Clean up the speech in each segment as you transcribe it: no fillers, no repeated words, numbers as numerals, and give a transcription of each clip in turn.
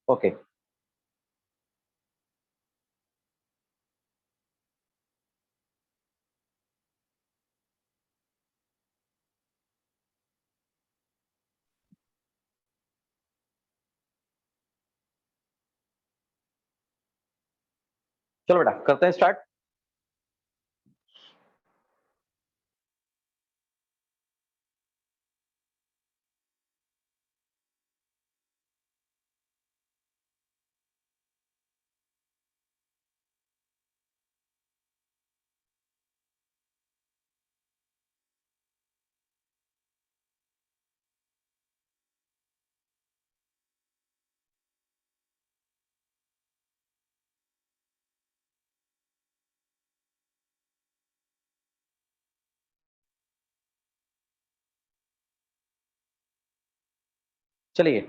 Okay. चलो बेटा करते हैं स्टार्ट। चलिए।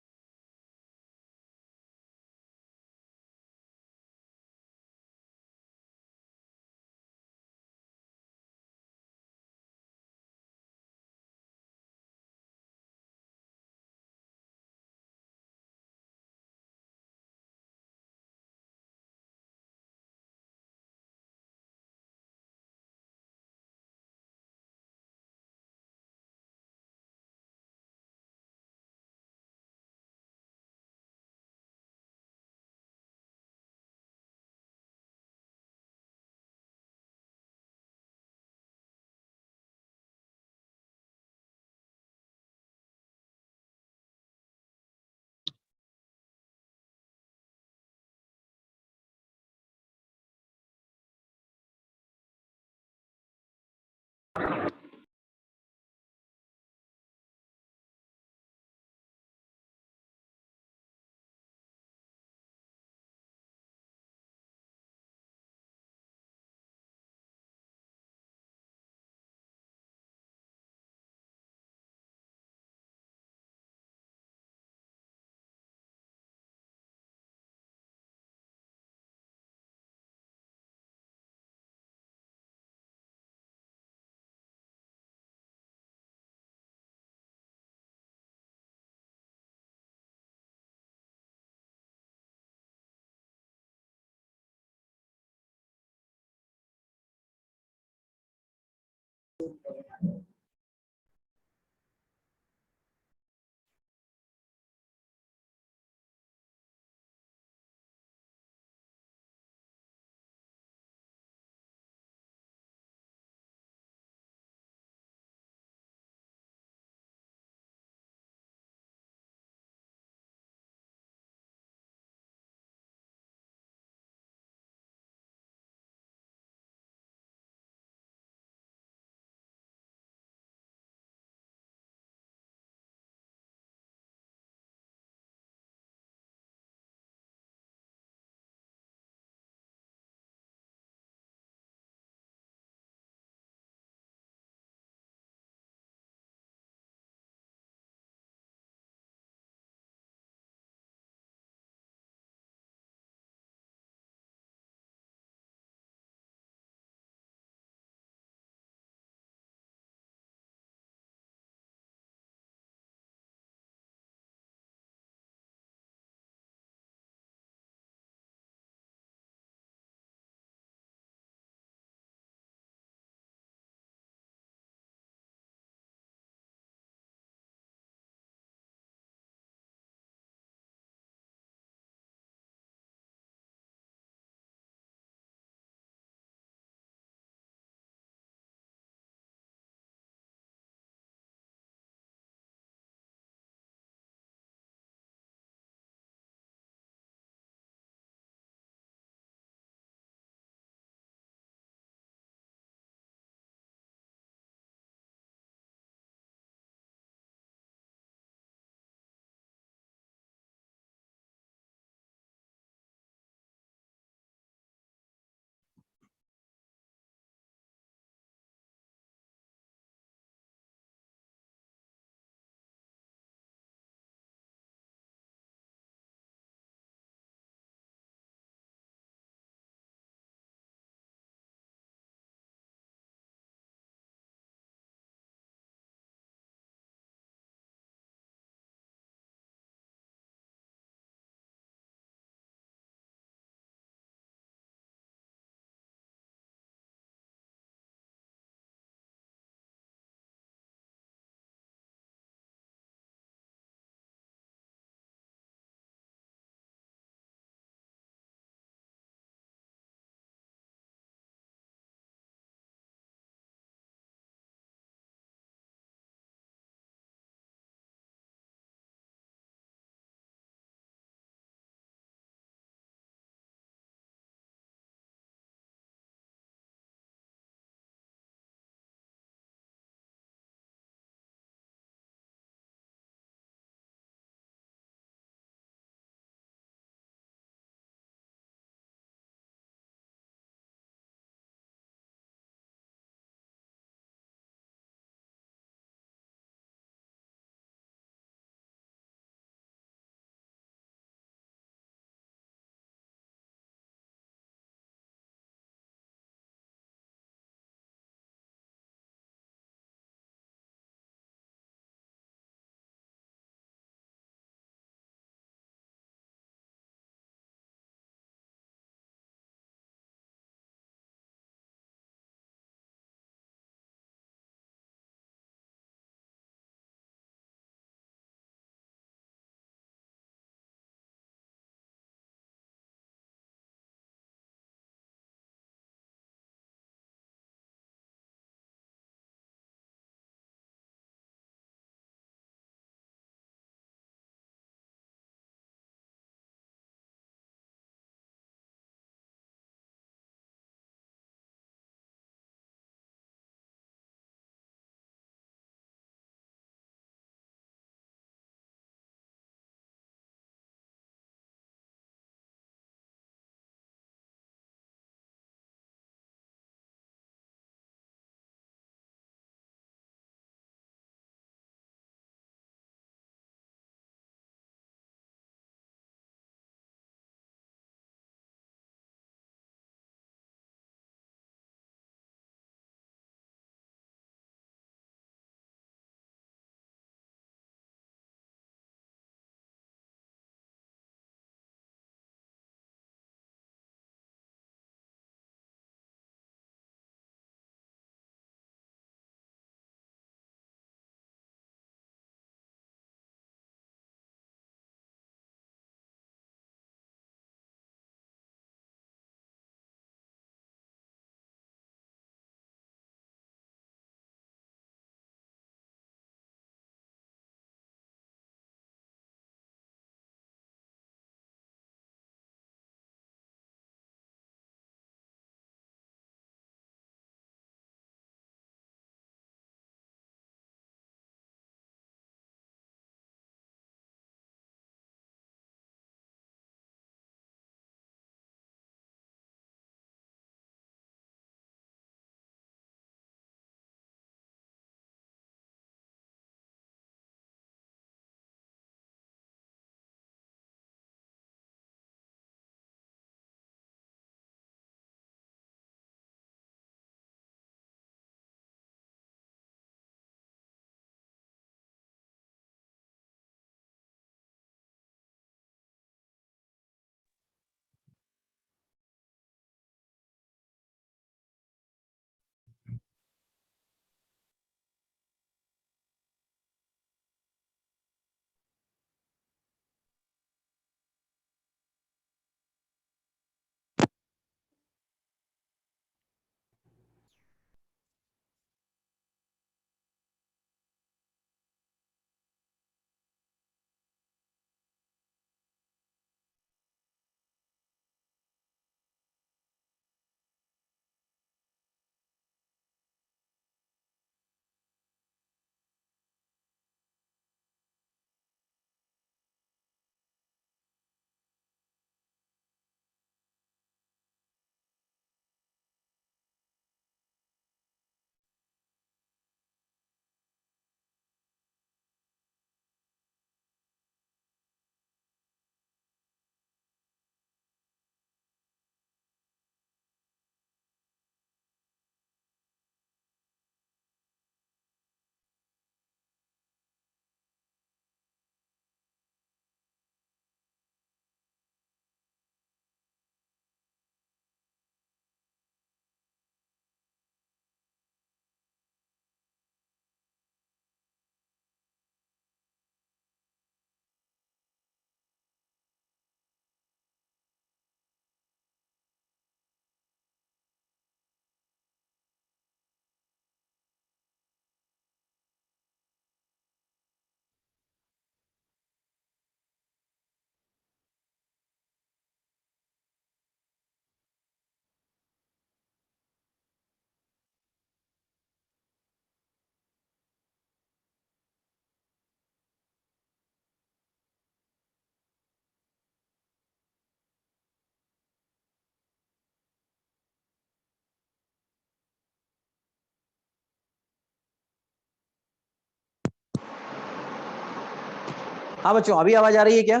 हाँ बच्चों, अभी आवाज आ रही है क्या?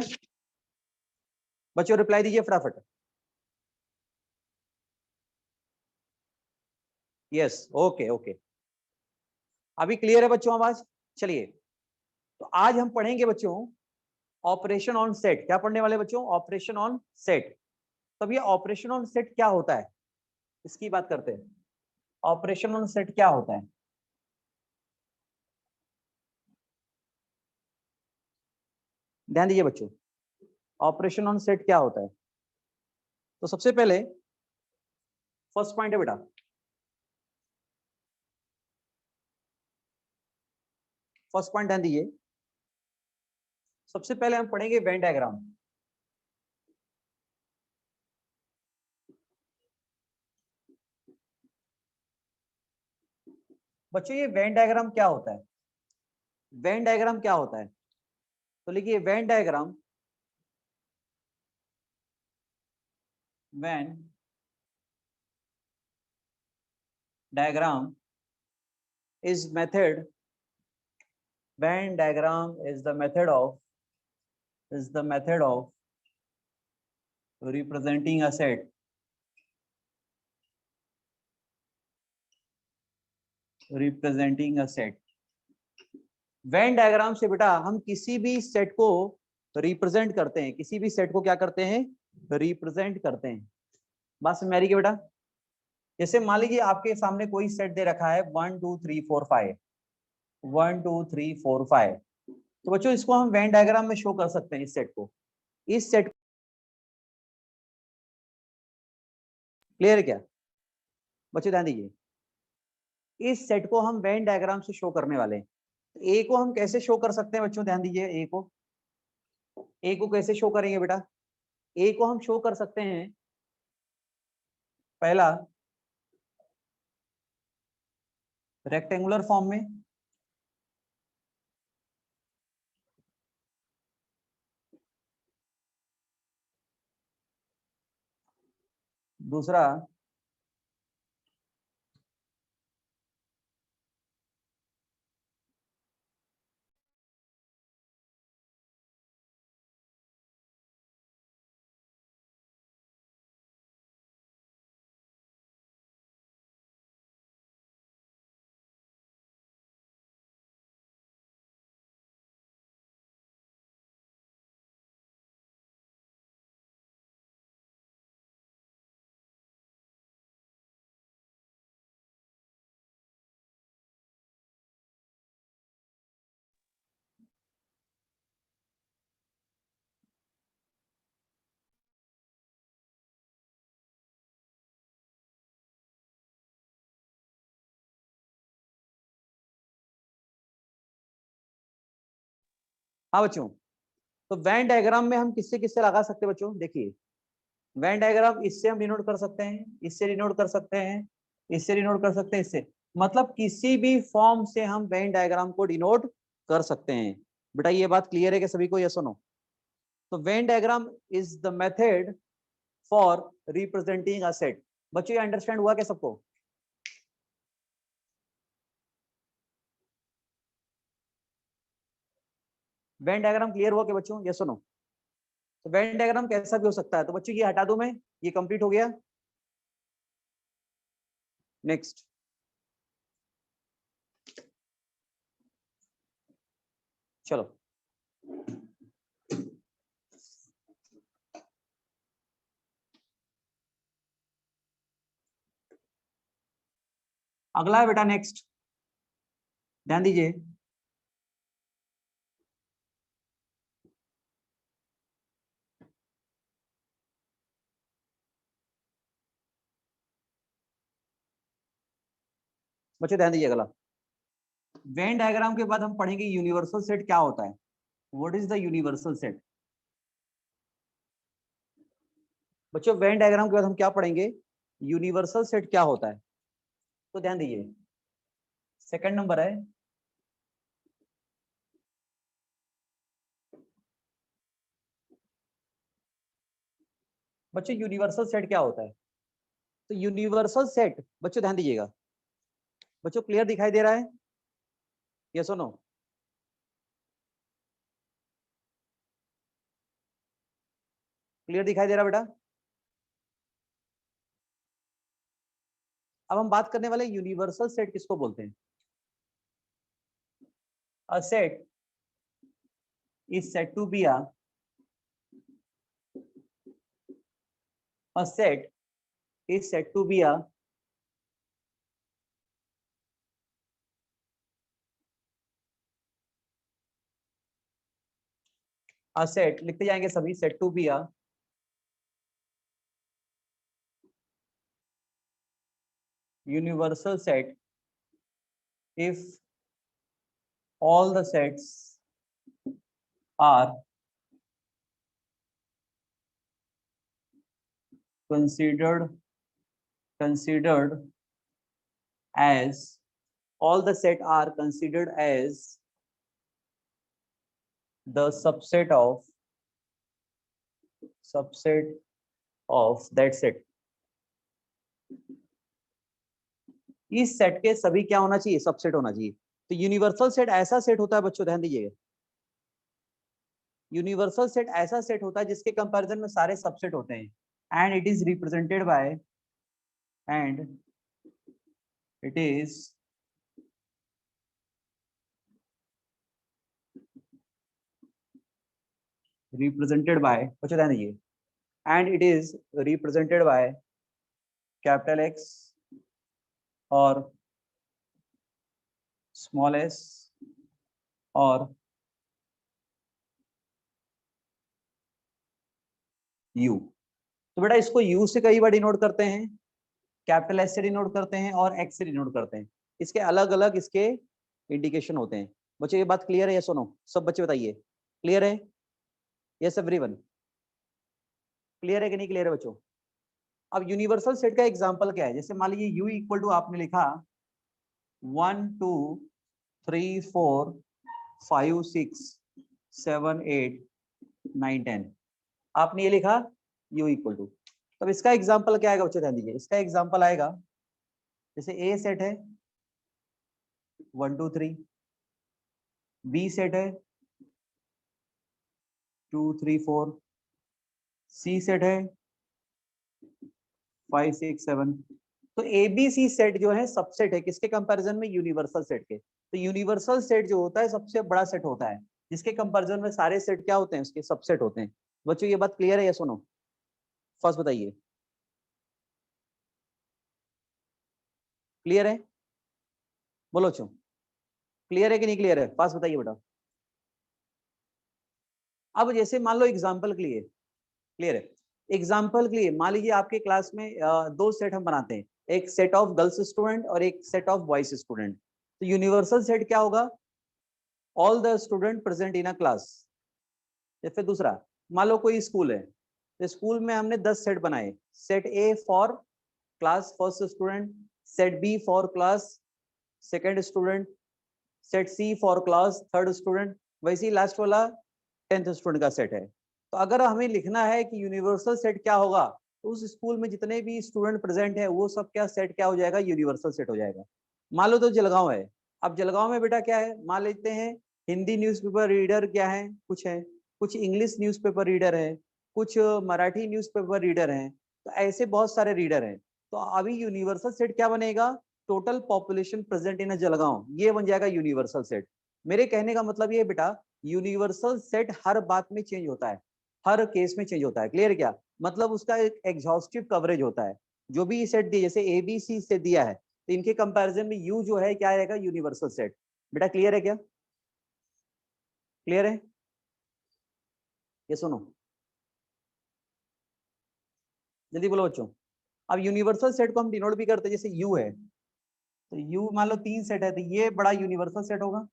बच्चों रिप्लाई दीजिए फटाफट। यस, ओके ओके, अभी क्लियर है बच्चों आवाज? चलिए, तो आज हम पढ़ेंगे बच्चों ऑपरेशन ऑन सेट। क्या पढ़ने वाले बच्चों? Operation on set. तब ये ऑपरेशन ऑन सेट क्या होता है, इसकी बात करते हैं। ऑपरेशन ऑन सेट क्या होता है? ध्यान दीजिए बच्चों, ऑपरेशन ऑन सेट क्या होता है। तो सबसे पहले फर्स्ट पॉइंट है बेटा, फर्स्ट पॉइंट ध्यान दीजिए। सबसे पहले हम पढ़ेंगे वेन डायग्राम। बच्चों ये वेन डायग्राम क्या होता है? वेन डायग्राम क्या होता है? तो लिखिए Venn diagram, Venn diagram is method, Venn diagram is the method of representing a set, representing a set। Venn diagram से बेटा हम किसी भी सेट को रिप्रेजेंट करते हैं, किसी भी सेट को क्या करते हैं? रिप्रेजेंट करते हैं। बात समझ में आ रही है बेटा? जैसे मान लीजिए आपके सामने कोई सेट दे रखा है 1 2 3 4 5, 1 2 3 4 5। तो बच्चों इसको हम वेन डायग्राम में शो कर सकते हैं, इस सेट को। इस सेट, क्लियर है क्या बच्चों? ध्यान दीजिए, इस सेट को हम वेन डायग्राम से शो करने वाले हैं। ए को हम कैसे शो कर सकते हैं बच्चों? ध्यान दीजिए, ए को कैसे शो करेंगे बेटा? ए को हम शो कर सकते हैं, पहला रेक्टेंगुलर फॉर्म में, दूसरा हाँ बच्चों, तो वेन डायग्राम में हम किससे किससे लगा सकते हैं बच्चों? देखिए, वेन डायग्राम इससे हम डिनोट कर सकते हैं, इससे डिनोट कर सकते हैं, इससे डिनोट कर सकते हैं, इससे, मतलब किसी भी फॉर्म से हम वेन डायग्राम को डिनोट कर सकते हैं। बेटा ये बात क्लियर है कि सभी को? यस और नो? तो Venn diagram is the method for representing a set. बच्चों ये अंडरस्टैंड हुआ क्या सबको? वेन डायग्राम क्लियर हुआ क्या बच्चों? यस और नो? तो वेन डायग्राम कैसा भी हो सकता है। तो बच्चों ये हटा दूं मैं, ये कंप्लीट हो गया। नेक्स्ट, चलो अगला है बेटा, नेक्स्ट ध्यान दीजिए। बच्चों ध्यान दीजिए, अगला वेन डायग्राम के बाद हम पढ़ेंगे यूनिवर्सल सेट क्या होता है। What is the universal set? बच्चों वेन डायग्राम के बाद हम क्या पढ़ेंगे? यूनिवर्सल सेट क्या होता है। तो ध्यान दीजिए, सेकंड नंबर है बच्चों यूनिवर्सल सेट क्या होता है। तो यूनिवर्सल सेट बच्चों ध्यान दीजिएगा, बच्चों क्लियर दिखाई दे रहा है? यस और नो? क्लियर दिखाई दे रहा बेटा? अब हम बात करने वाले यूनिवर्सल सेट किसको बोलते हैं? A set is said to be a set is said to be a set, लिखते जाएंगे सभी, said to be a universal set if all the sets are considered as all the set are considered as the subset of that set. इस set के सभी क्या होना चाहिए? Subset होना चाहिए। तो यूनिवर्सल सेट ऐसा सेट होता है बच्चों, ध्यान दीजिएगा, यूनिवर्सल सेट ऐसा सेट होता है जिसके कंपैरिजन में सारे सबसेट होते हैं, and it is represented by बच्चों ध्यान दीजिए, and it is represented by capital x और स्मॉल एस और यू। तो बेटा इसको यू से कई बार डिनोट करते हैं, कैपिटल एस से डिनोट करते हैं और एक्स से डिनोट करते हैं। इसके अलग अलग इसके इंडिकेशन होते हैं। बच्चों ये बात क्लियर है या सुनो? सब बच्चे बताइए, क्लियर है? यस एवरीवन, क्लियर है कि नहीं क्लियर है बच्चों? अब यूनिवर्सल सेट का एग्जांपल क्या है? जैसे मान लीजिए यू इक्वल टू आपने लिखा 1 2 3 4 5 6 7 8 9 10, आपने ये लिखा u इक्वल टू। तब इसका एग्जांपल क्या आएगा बच्चों? ध्यान दीजिए, इसका एग्जांपल आएगा जैसे ए सेट है 1 2 3, बी सेट है 2 3 4, सी सेट है 5 6 7। तो एबीसी सेट जो है सबसेट है किसके कंपैरिजन में? यूनिवर्सल सेट के। तो यूनिवर्सल सेट जो होता है सबसे बड़ा सेट होता है जिसके कंपैरिजन में सारे सेट क्या होते हैं? उसके सबसेट होते हैं। बच्चों ये बात क्लियर है या सुनो? फर्स्ट बताइए, क्लियर है? बोलो बच्चों, क्लियर है कि नहीं क्लियर है? फास्ट बताइए बेटा। अब जैसे मान लो एग्जांपल के लिए, क्लियर है? एग्जांपल के लिए मान लीजिए आपके क्लास में दो सेट हम बनाते हैं, एक सेट ऑफ गर्ल्स स्टूडेंट और एक सेट ऑफ बॉयज स्टूडेंट। तो यूनिवर्सल सेट क्या होगा? All the student present in a class. या फिर दूसरा, मान लो कोई स्कूल है, तो स्कूल में हमने 10 सेट बनाए, set A for class first student, set B for class second student, set C for class third student, वैसे ही लास्ट वाला 10th स्टूडेंट का सेट है। तो अगर हमें लिखना है कि यूनिवर्सल सेट क्या होगा, तो उस स्कूल में जितने भी स्टूडेंट प्रेजेंट है वो सब क्या सेट क्या हो जाएगा? यूनिवर्सल सेट हो जाएगा। मान लो तो जलगांव है, अब जलगांव में बेटा क्या है? मान लेते हैं हिंदी न्यूज़पेपर रीडर क्या है, कुछ है, कुछ इंग्लिश न्यूज़पेपर रीडर है, कुछ मराठी न्यूज़पेपर रीडर हैं, तो ऐसे बहुत सारे रीडर हैं। तो अभी यूनिवर्सल सेट क्या बनेगा? Total population present in Jalgaon, ये बन जाएगा यूनिवर्सल सेट। मेरे कहने का मतलब ये बेटा, यूनिवर्सल सेट हर बात में चेंज होता है, हर केस में चेंज होता है। क्लियर क्या? मतलब उसका एक एग्जॉस्टिव कवरेज होता है। जो भी सेट दिए, जैसे एबीसी से दिया है, तो इनके कंपैरिजन में यू जो है क्या आएगा? Universal set. बेटा क्लियर है क्या? क्लियर है? ये सुनो, जल्दी बोलो बच्चों। अब यूनिवर्सल सेट को हम डिनोट भी करते हैं, जैसे यू है, तो यू मान लो 3 सेट है, तो ये बड़ा यूनिवर्सल सेट होगा।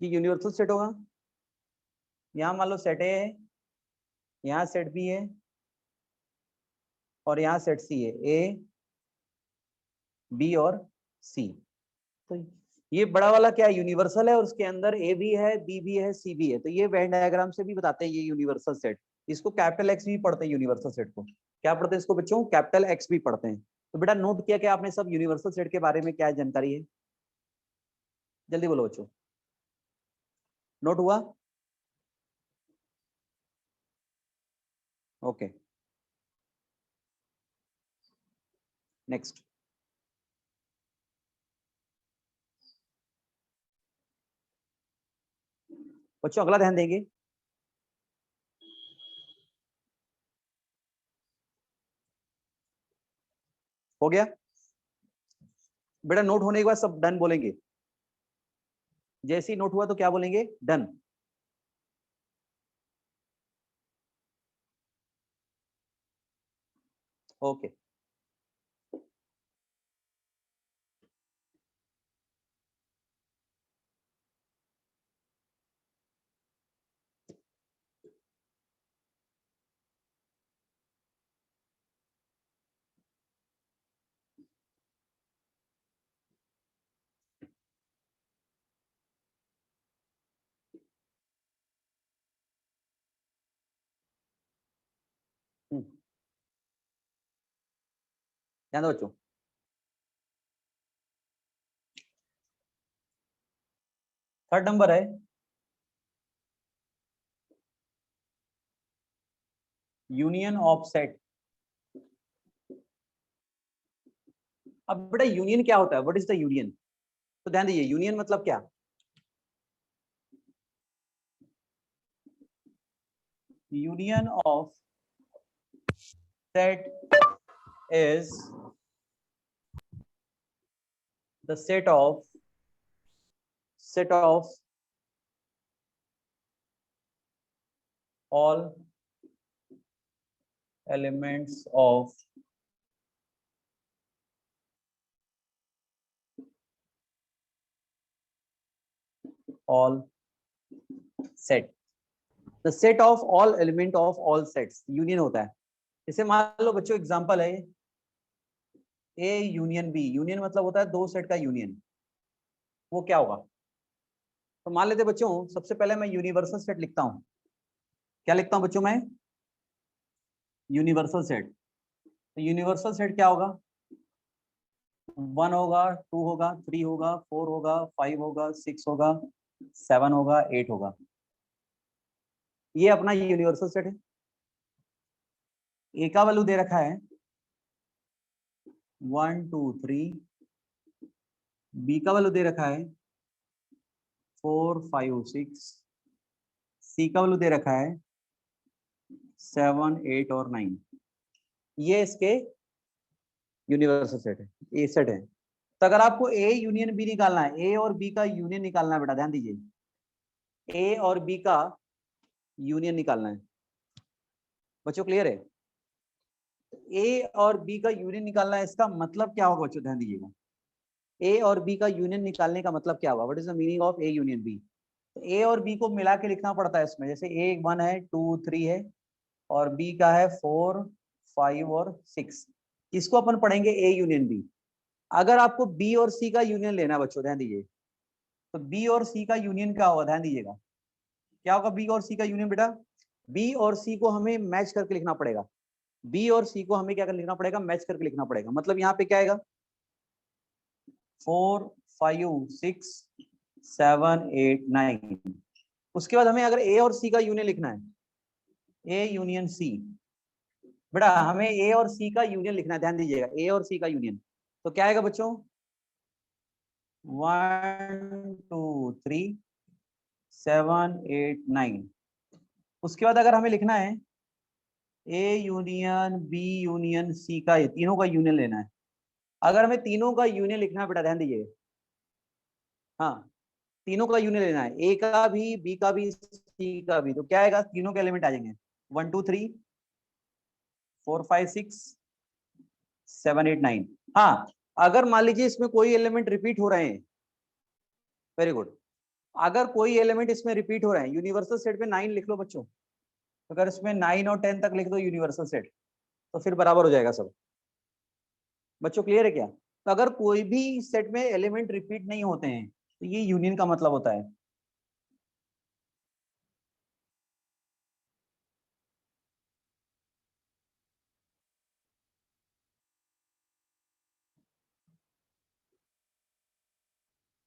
ये यूनिवर्सल सेट होगा। यहाँ मान लो सेट ए है, यहाँ सेट बी है और यहाँ सेट सी है, ए बी और सी। तो ये बड़ा वाला क्या है? यूनिवर्सल है, और उसके अंदर ए भी है, बी भी है, सी भी है। तो ये वेन डायग्राम से भी बताते हैं ये यूनिवर्सल सेट। इसको कैपिटल एक्स भी पढ़ते हैं, यूनिवर्सल सेट को क्या पढ़ते हैं इसको बच्चों? कैपिटल एक्स भी पढ़ते हैं। तो बेटा नोट किया क्या आपने सब यूनिवर्सल सेट के बारे में क्या जानकारी है? जल्दी बोलो बच्चों। नोट हुआ? Okay, next. बच्चों अगला ध्यान देंगे। हो गया बेटा? नोट होने के बाद सब डन बोलेंगे। जैसे ही नोट हुआ तो क्या बोलेंगे? डन। ओके, ध्यान दो बच्चों। थर्ड नंबर है यूनियन ऑफ सेट। अब बेटा यूनियन क्या होता है? What is the union? तो ध्यान दीजिए, यूनियन मतलब क्या? Union of set is the set of all elements of all set, the set of all element of all sets union होता है। जैसे मान लो बच्चों एग्जांपल है ए यूनियन बी। यूनियन मतलब होता है दो सेट का यूनियन। वो क्या होगा? तो मान लेते बच्चों, सबसे पहले मैं यूनिवर्सल सेट लिखता हूं। क्या लिखता हूं बच्चों मैं? Universal set. तो यूनिवर्सल सेट क्या होगा? 1 होगा, 2 होगा, 3 होगा, 4 होगा, 5 होगा, 6 होगा, 7 होगा, 8 होगा। ये अपना यूनिवर्सल सेट है। ए का वैल्यू दे रखा है 1 2 3, बी का वैल्यू दे रखा है 4 5 6, सी का वैल्यू दे रखा है 7 8 और 9। ये इसके यूनिवर्सल सेट है, ए सेट है। तो अगर आपको ए यूनियन बी निकालना है, ए और बी का यूनियन निकालना है बेटा, ध्यान दीजिए, ए और बी का यूनियन निकालना है। बच्चों क्लियर है? ए और बी का यूनियन निकालना है, इसका मतलब क्या होगा बच्चों? ध्यान दीजिएगा, ए और बी का यूनियन निकालने का मतलब क्या होगा? What is the meaning of A union B? A और बी को मिला के लिखना पड़ता है इसमें। जैसे ए 1 है, 2 3 है, और बी का है 4 5 और 6। इसको अपन पढ़ेंगे ए यूनियन बी। अगर आपको बी और सी का यूनियन लेना है बच्चों, ध्यान दीजिए, तो बी और सी का यूनियन क्या होगा? ध्यान दीजिएगा, क्या होगा बी और सी का यूनियन बेटा? बी और सी को हमें मैच करके लिखना पड़ेगा। बी और सी को हमें क्या कर लिखना पड़ेगा? मैच करके लिखना पड़ेगा। मतलब यहाँ पे क्या आएगा? 4 5 6 7 8 9। उसके बाद हमें अगर ए और सी का यूनियन लिखना है, ए यूनियन सी, बेटा हमें ए और सी का यूनियन लिखना है। ध्यान दीजिएगा, ए और सी का यूनियन। तो क्या आएगा बच्चों? 1 2 3 7 8 9। उसके बाद अगर हमें लिखना है A union B union C का, ये तीनों का यूनियन लेना है। अगर हमें तीनों का यूनियन लिखना है बेटा, ध्यान दीजिए, हाँ, तीनों का यूनियन लेना है, ए का भी, बी का भी, सी का भी। तो क्या आएगा? तीनों के एलिमेंट आ जाएंगे 1 2 3 4 5 6 7 8 9। हाँ, अगर मान लीजिए इसमें कोई एलिमेंट रिपीट हो रहे हैं, वेरी गुड, अगर कोई एलिमेंट इसमें रिपीट हो रहे हैं, यूनिवर्सल सेट पे 9 लिख लो बच्चों। अगर इसमें 9 और 10 तक लिख दो यूनिवर्सल सेट, तो फिर बराबर हो जाएगा सब। बच्चों क्लियर है क्या? तो अगर कोई भी सेट में एलिमेंट रिपीट नहीं होते हैं, तो ये यूनियन का मतलब होता है।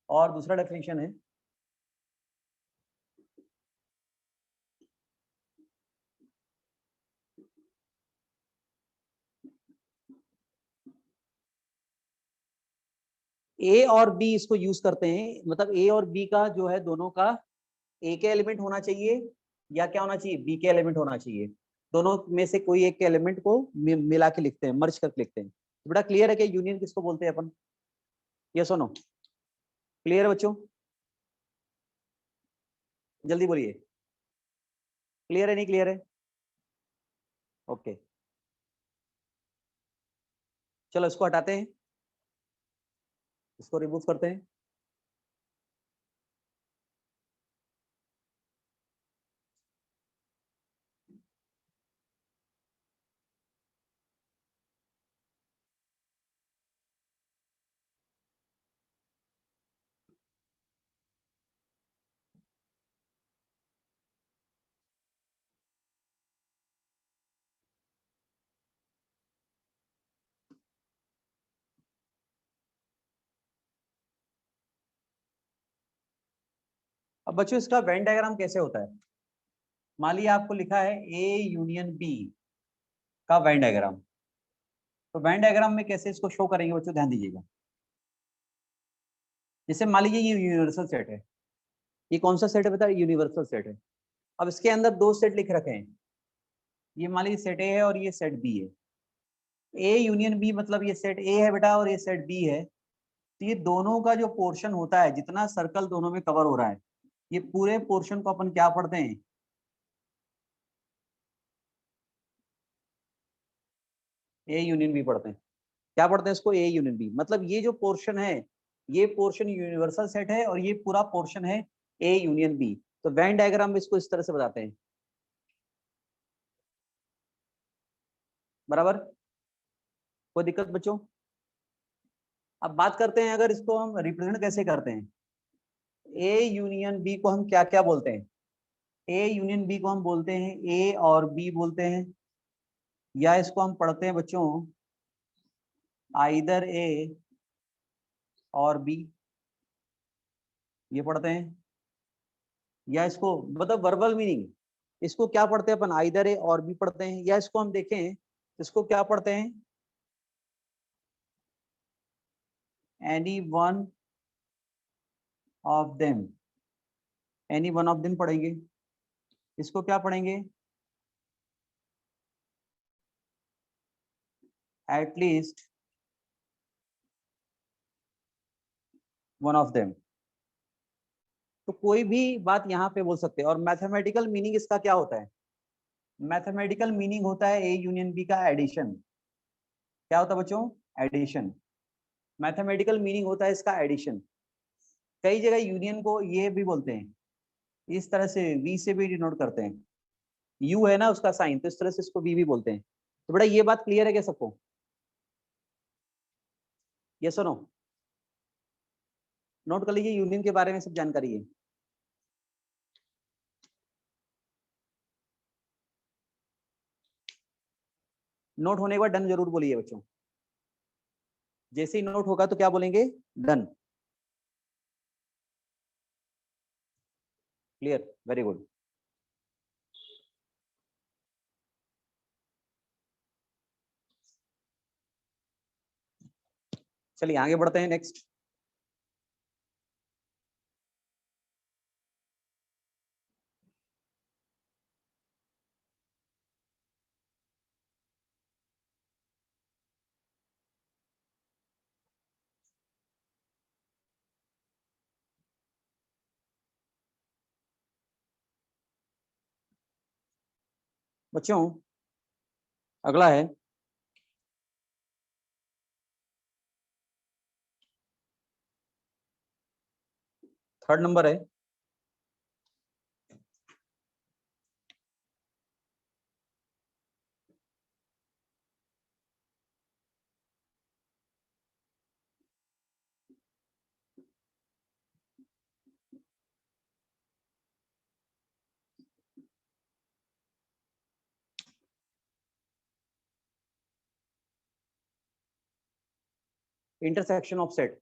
और दूसरा डेफिनेशन है ए और बी इसको यूज करते हैं, मतलब ए और बी का जो है दोनों का ए के एलिमेंट होना चाहिए या क्या होना चाहिए, बी के एलिमेंट होना चाहिए। दोनों में से कोई एक के एलिमेंट को मिला के लिखते हैं, मर्ज करके लिखते हैं। तो बेटा क्लियर है कि यूनियन किसको बोलते हैं अपन? ये सुनो, क्लियर है बच्चों? जल्दी बोलिए, क्लियर है नहीं क्लियर है? ओके, चलो इसको हटाते हैं, इसको रिमूव करते हैं। अब बच्चों इसका वेन डायग्राम कैसे होता है? मान लिया आपको लिखा है ए यूनियन बी का वेन डायग्राम, तो वेन डायग्राम में कैसे इसको शो करेंगे बच्चों, ध्यान दीजिएगा। जैसे मान लीजिए ये यूनिवर्सल सेट है, ये कौन सा सेट है बता, यूनिवर्सल सेट है। अब इसके अंदर दो सेट लिख रखे हैं, ये मान लीजिए सेट ए है और ये सेट बी है। ए यूनियन बी मतलब ये सेट ए है बेटा और ये सेट बी है। तो ये दोनों का जो पोर्शन होता है, जितना सर्कल दोनों में कवर हो रहा है, ये पूरे पोर्शन को अपन क्या पढ़ते हैं, ए यूनियन बी पढ़ते हैं। क्या पढ़ते हैं इसको, ए यूनियन बी। मतलब ये जो पोर्शन है, ये पोर्शन यूनिवर्सल सेट है और ये पूरा पोर्शन है ए यूनियन बी। तो वेन डायग्राम में इसको इस तरह से बताते हैं, बराबर? कोई दिक्कत बच्चों? अब बात करते हैं अगर इसको हम रिप्रेजेंट कैसे करते हैं। ए यूनियन बी को हम क्या क्या बोलते हैं? ए यूनियन बी को हम बोलते हैं ए और बी बोलते हैं, या इसको हम पढ़ते हैं बच्चों आइदर ए और बी, ये पढ़ते हैं। या इसको मतलब वर्बल मीनिंग, इसको क्या पढ़ते हैं अपन, आइदर ए और बी पढ़ते हैं। या इसको हम देखें, इसको क्या पढ़ते हैं, any one of them, any one of them पढ़ेंगे। इसको क्या पढ़ेंगे, एटलीस्ट वन ऑफ देम। तो कोई भी बात यहाँ पे बोल सकते हैं। और मैथमेटिकल मीनिंग इसका क्या होता है, मैथमेटिकल मीनिंग होता है ए यूनियन बी का एडिशन। क्या होता है बच्चों, एडिशन। मैथमेटिकल मीनिंग होता है इसका एडिशन। कई जगह यूनियन को ये भी बोलते हैं, इस तरह से वी से भी डिनोट करते हैं। यू है ना उसका साइन, तो इस तरह से इसको वी भी बोलते हैं। तो बेटा ये बात क्लियर है क्या सबको? ये सुनो, नोट कर लीजिए, यूनियन के बारे में सब जानकारी है। नोट होने के बाद डन जरूर बोलिए बच्चों। जैसे ही नोट होगा तो क्या बोलेंगे, डन। Clear, very good. चलिए आगे बढ़ते हैं नेक्स्ट। बच्चों अगला है थर्ड नंबर है, इंटरसेक्शन ऑफ सेट।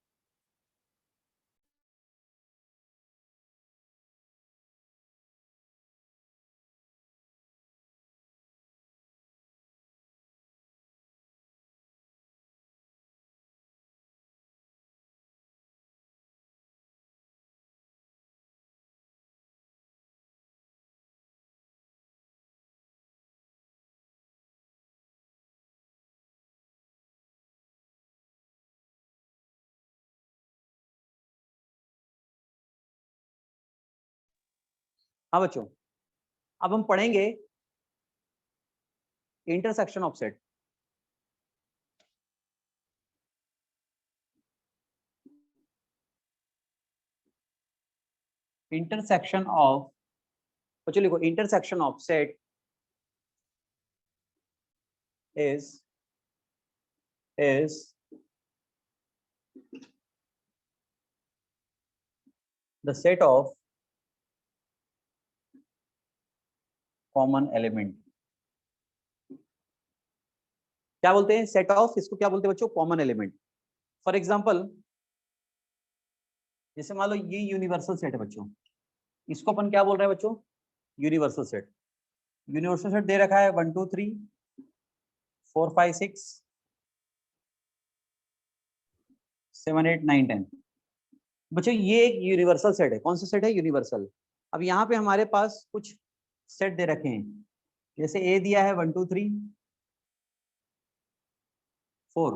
हाँ बच्चों, अब हम पढ़ेंगे intersection of set. Intersection of, बच्चों लिखो, intersection of set is the set of common element। क्या बोलते हैं? सेट ऑफ, इसको क्या बोलते हैं बच्चों? Common element. फॉर एग्जांपल, जैसे मान लो ये यूनिवर्सल सेट है बच्चों, इसको अपन क्या बोल रहे हैं बच्चों? Universal set. यूनिवर्सल सेट दे रखा है 1 2 3 4 5 6 7 8 9 10। बच्चों ये एक यूनिवर्सल सेट है। कौन सा सेट है? यूनिवर्सल। अब यहाँ पे हमारे पास कुछ सेट दे रखे हैं, जैसे ए दिया है 1 2 3 4,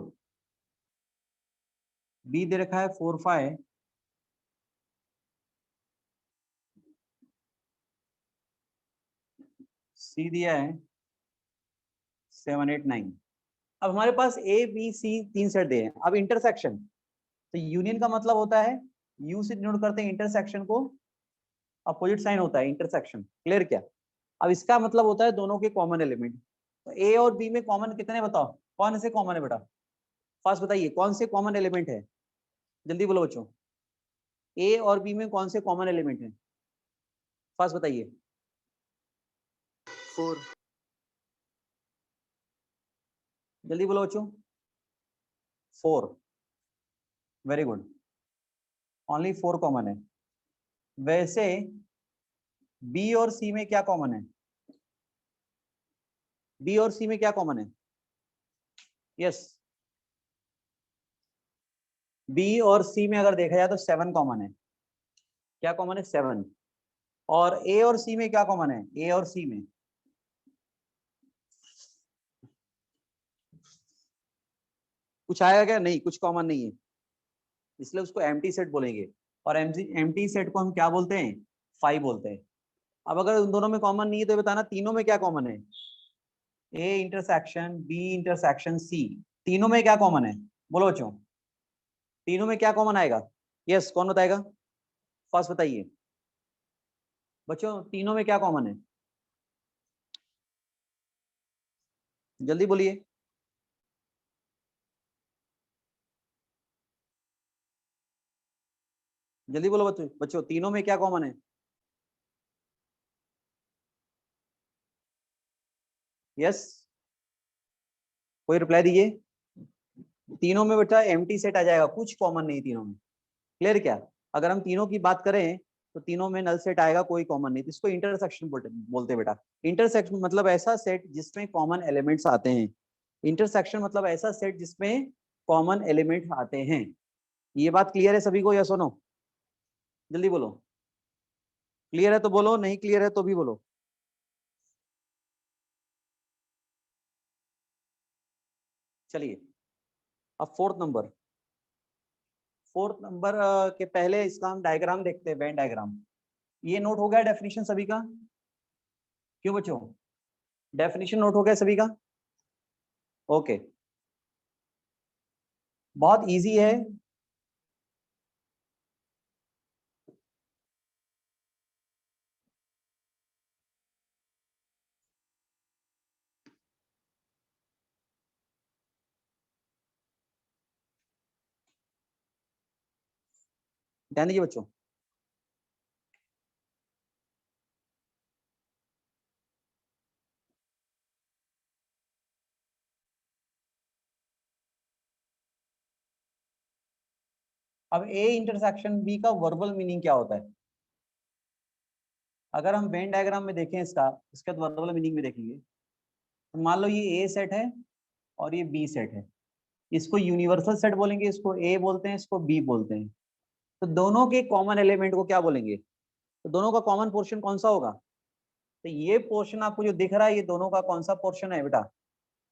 बी दे रखा है 4 5, सी दिया है 7 8 9। अब हमारे पास ए बी सी तीन सेट दिए हैं। अब इंटरसेक्शन, तो यूनियन का मतलब होता है, यू से डिनोट करते हैं इंटरसेक्शन को, अपोजिट साइन होता है इंटरसेक्शन। क्लियर क्या? अब इसका मतलब होता है दोनों के कॉमन एलिमेंट। तो ए और बी में कॉमन कितने बताओ? कौन से कॉमन है बेटा? फर्स्ट बताइए कौन से कॉमन एलिमेंट है? जल्दी बोलो बच्चों, ए और बी में कौन से कॉमन एलिमेंट है? फर्स्ट बताइए। 4। जल्दी बोलो बच्चों। 4। वेरी गुड, ओनली 4 कॉमन है। वैसे बी और सी में क्या कॉमन है? बी और सी में क्या कॉमन है? यस, बी और सी में अगर देखा जाए तो 7 कॉमन है। क्या कॉमन है? 7। और ए और सी में क्या कॉमन है? ए और सी में कुछ आएगा क्या? नहीं, कुछ कॉमन नहीं है, इसलिए उसको एम्प्टी सेट बोलेंगे। और एम्प्टी सेट को हम क्या बोलते हैं? 5 बोलते हैं। अब अगर उन दोनों में कॉमन नहीं है तो बताना तीनों में क्या कॉमन है? A intersection B intersection C, तीनों में क्या कॉमन है? बोलो बच्चों, तीनों में क्या कॉमन आएगा? यस, कौन बताएगा? फर्स्ट बताइए बच्चों, तीनों में क्या कॉमन है? जल्दी बोलिए। जल्दी बोलो बच्चों, बच्चों तीनों में क्या कॉमन है? यस, कोई रिप्लाई दीजिए। तीनों में बेटा एम्प्टी सेट आ जाएगा, कुछ कॉमन नहीं तीनों में। क्लियर क्या? अगर हम तीनों की बात करें तो तीनों में नल सेट आएगा, कोई कॉमन नहीं। इसको इंटरसेक्शन बोलते हैं बेटा। इंटरसेक्शन मतलब ऐसा सेट जिसमें कॉमन एलिमेंट्स आते हैं। इंटरसेक्शन मतलब ऐसा सेट जिसमें कॉमन एलिमेंट आते हैं। ये बात क्लियर है सभी को या सुनो? जल्दी बोलो, क्लियर है तो बोलो, नहीं क्लियर है तो भी बोलो। चलिए, अब फोर्थ नंबर के पहले इसका हम डायग्राम देखते हैं, वेन डायग्राम। ये नोट हो गया डेफिनेशन सभी का? क्यों बच्चों, डेफिनेशन नोट हो गया सभी का? ओके, बहुत इजी है। ध्यान दीजिए बच्चों, अब ए इंटरसेक्शन बी का वर्बल मीनिंग क्या होता है? अगर हम वेन डायग्राम में देखें इसका तो वर्बल मीनिंग में देखेंगे, तो मान लो ये ए सेट है और ये बी सेट है। इसको यूनिवर्सल सेट बोलेंगे, इसको ए बोलते हैं, इसको बी बोलते हैं। तो दोनों के कॉमन एलिमेंट को क्या बोलेंगे? तो दोनों का कॉमन पोर्शन कौन सा होगा? तो ये पोर्शन आपको जो दिख रहा है, ये दोनों का कौन सा पोर्शन है बेटा?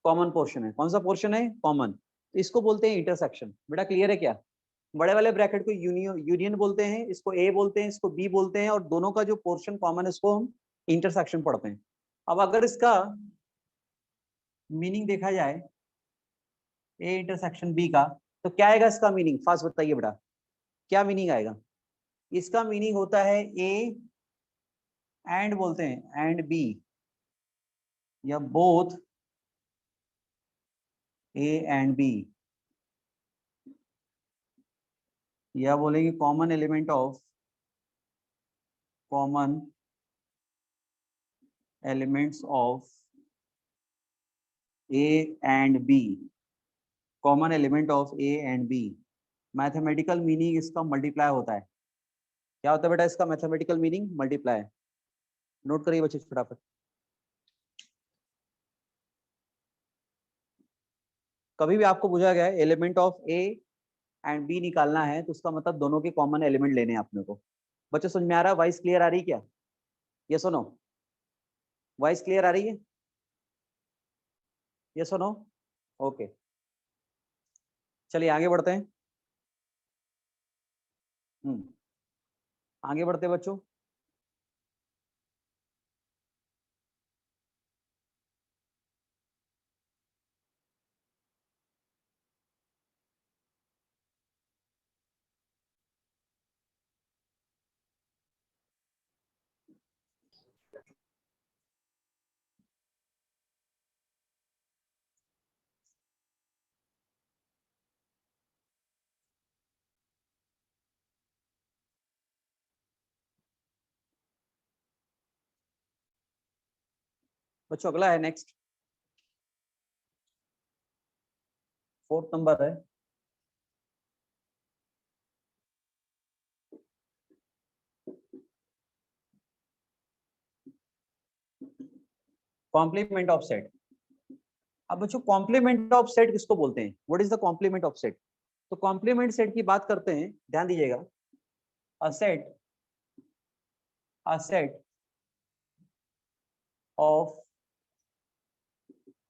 कॉमन पोर्शन है। कौन सा पोर्शन है? कॉमन। तो इसको बोलते हैं इंटरसेक्शन। बेटा क्लियर है क्या? बड़े वाले ब्रैकेट को यूनियन बोलते हैं, इसको ए बोलते हैं, इसको बी बोलते हैं, और दोनों का जो पोर्शन कॉमन है उसको हम इंटरसेक्शन पढ़ते हैं। अब अगर इसका मीनिंग देखा जाए ए इंटरसेक्शन बी का, तो क्या आएगा इसका मीनिंग? फास्ट बताइए बेटा, क्या मीनिंग आएगा? इसका मीनिंग होता है ए एंड बोलते हैं, एंड बी, या बोथ ए एंड बी, या बोलेंगे common element of, common elements of A and B, common element of A and B. Mathematical meaning इसका मल्टीप्लाई होता है। क्या होता है बेटा इसका मैथमेटिकल मीनिंग? मल्टीप्लाई। नोट करिए बच्चे फटाफट। कभी भी आपको पूछा गया है element of A and B निकालना है, तो उसका मतलब दोनों के कॉमन एलिमेंट लेने हैं अपने को। बच्चों समझ में आ रहा है? वॉइस क्लियर आ रही है क्या? ये सुनो, वॉइस क्लियर आ रही है? ये सुनो, ओके। चलिए आगे बढ़ते हैं। आगे बढ़ते हैं बच्चों। बच्चों अगला है नेक्स्ट, 4th नंबर है। Complement of set. अब बच्चों कॉम्प्लीमेंट ऑफ सेट किसको बोलते हैं? What is the complement of set? तो कॉम्प्लीमेंट सेट की बात करते हैं, ध्यान दीजिएगा। A set, a set of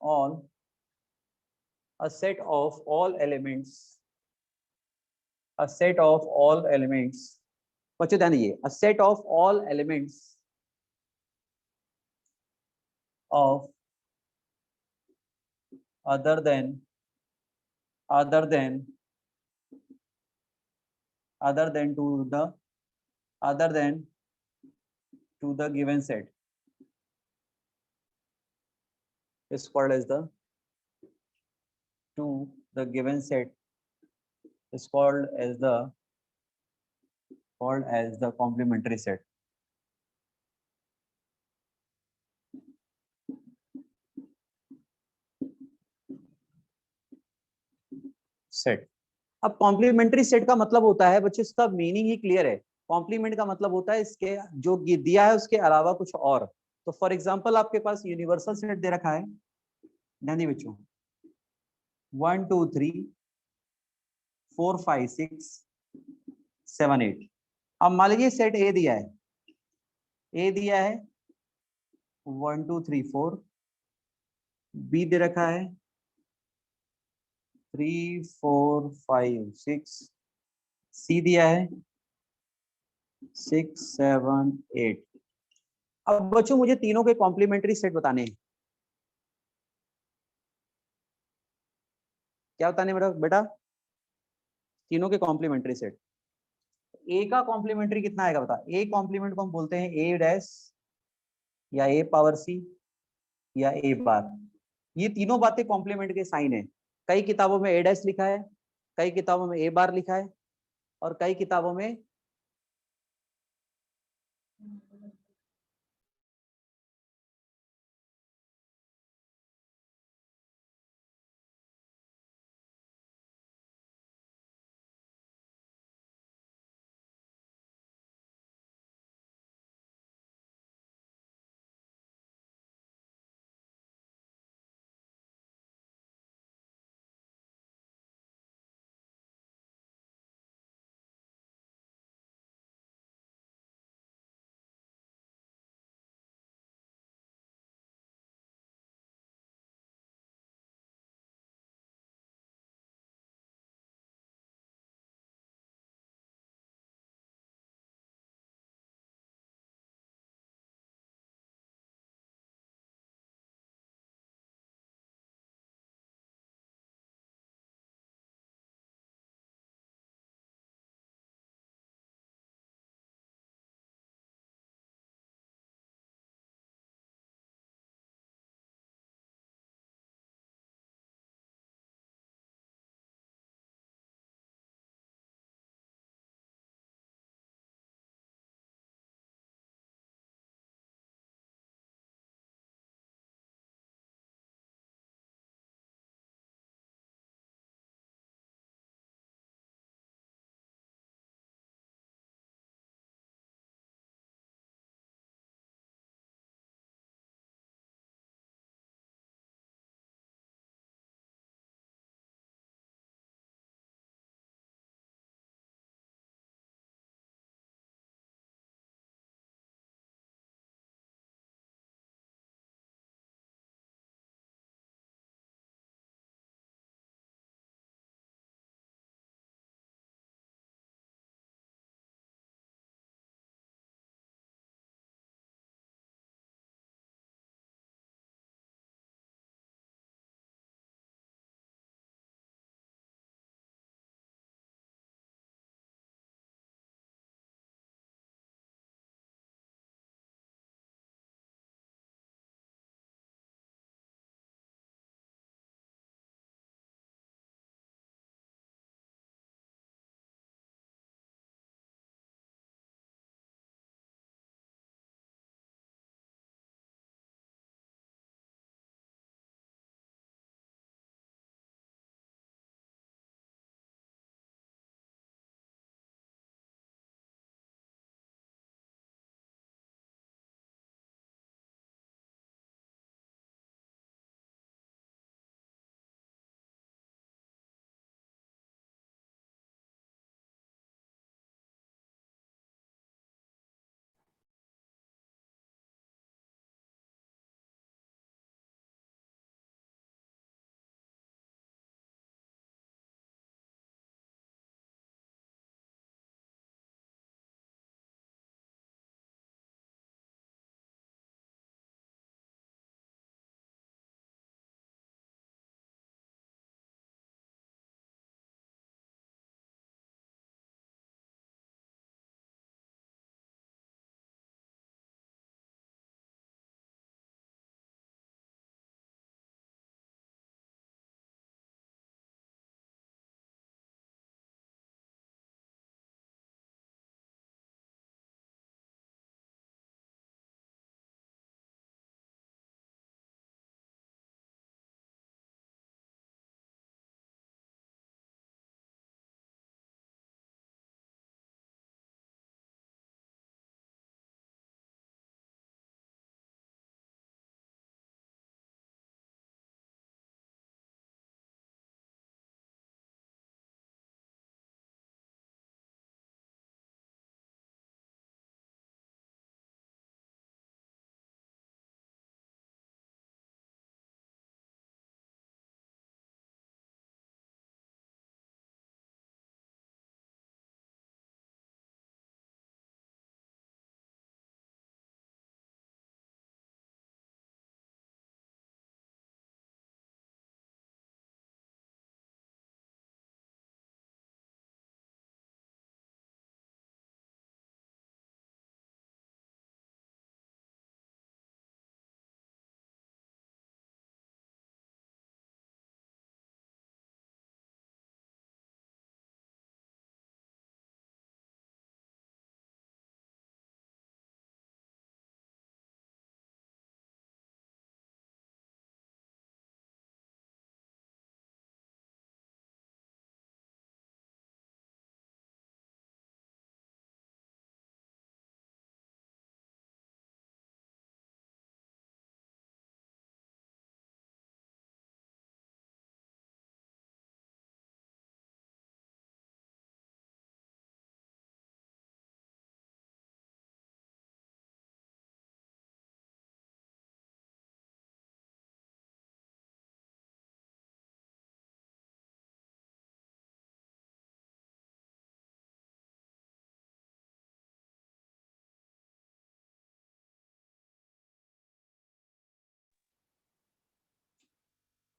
all, a set of all elements, a set of all elements, बच्चों ध्यान दीजिए, a set of all elements of other than other than other than to the other than to the given set is called as the to the given set is called as the complementary set. Set. अब complementary set का मतलब होता है बच्चे, इसका meaning ही clear है। Complement का मतलब होता है इसके जो दिया है उसके अलावा कुछ और। तो फॉर एग्जांपल आपके पास यूनिवर्सल सेट दे रखा है, ध्यान दीजिए बच्चों, 1 2 3 4 5 6 7 8। अब मान लीजिए सेट ए दिया है, ए दिया है 1 2 3 4, बी दे रखा है 3 4 5 6, सी दिया है 6 7 8। अब बच्चों मुझे तीनों के कॉम्प्लीमेंट्री सेट बताने हैं। क्या बताने मेरा बेटा? तीनों के कॉम्प्लीमेंट्री सेट। ए का कॉम्प्लीमेंट्री कितना आएगा बता? ए कॉम्प्लीमेंट को हम बोलते हैं ए डैश, या ए पावर सी, या ए बार। ये तीनों बातें कॉम्प्लीमेंट के साइन है। कई किताबों में ए डैश लिखा है, कई किताबों में ए बार लिखा है, और कई किताबों में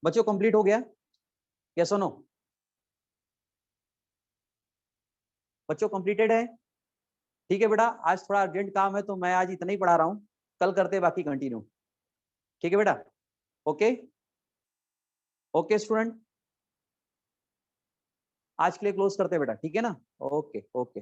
बच्चों कंप्लीट हो गया? यस और नो? बच्चों कंप्लीटेड है? ठीक है बेटा, आज थोड़ा अर्जेंट काम है तो मैं आज इतना ही पढ़ा रहा हूँ, कल करते हैं बाकी कंटिन्यू। ठीक है बेटा? ओके ओके स्टूडेंट, आज के लिए क्लोज करते हैं बेटा, ठीक है ना? Okay okay.